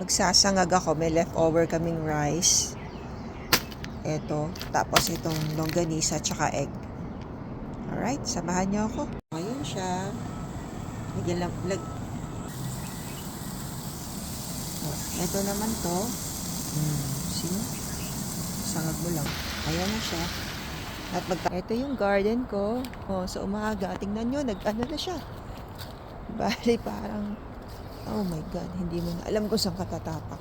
Magsasangag ako. May leftover kaming rice. Ito. Tapos itong longganisa tsaka egg. Alright, samahan niyo ako. Ngayon siya. Lagyan lang. Ito naman to. See? Sangag mo lang. Ayan na siya. At ito yung garden ko. Sa umaga. Tingnan nyo, nag-ano na siya. Bali, parang, oh my God, hindi mo na alam kung saan katatapak.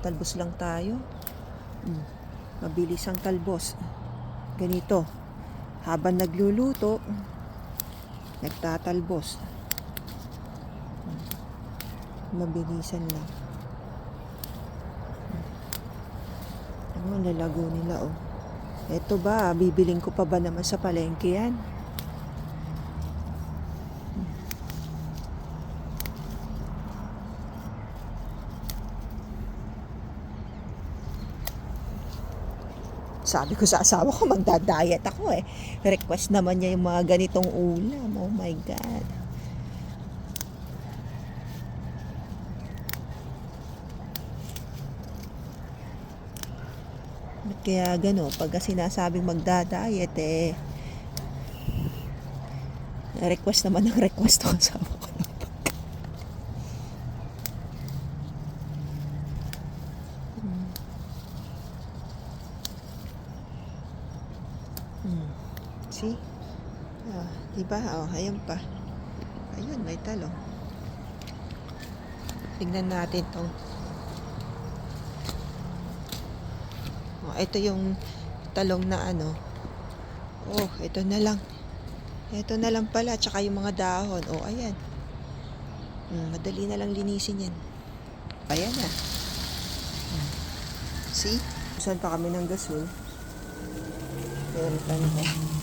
Talbos lang tayo. Mabilis ang talbos. Ganito. Habang nagluluto, nagtatalbos. Mabilisan lang. Lalago nila, oh. Eto ba, bibiling ko pa ba naman sa palengke yan? Sabi ko sa asawa ko, magda-diet ako eh. Request naman niya yung mga ganitong ulam. Oh my God. Kaya gano, pagka sinasabing magda-diet eh, request naman ng request ng asawa ko. See? Diba? Ayan pa. Ayun, may talong. Tignan natin tong. Ito yung talong na ano. Ito na lang. Ito na lang pala. Tsaka yung mga dahon. Ayan. Madali na lang linisin yan. Ayan na. See? Saan pa kami ng gasol? Meron pa nito.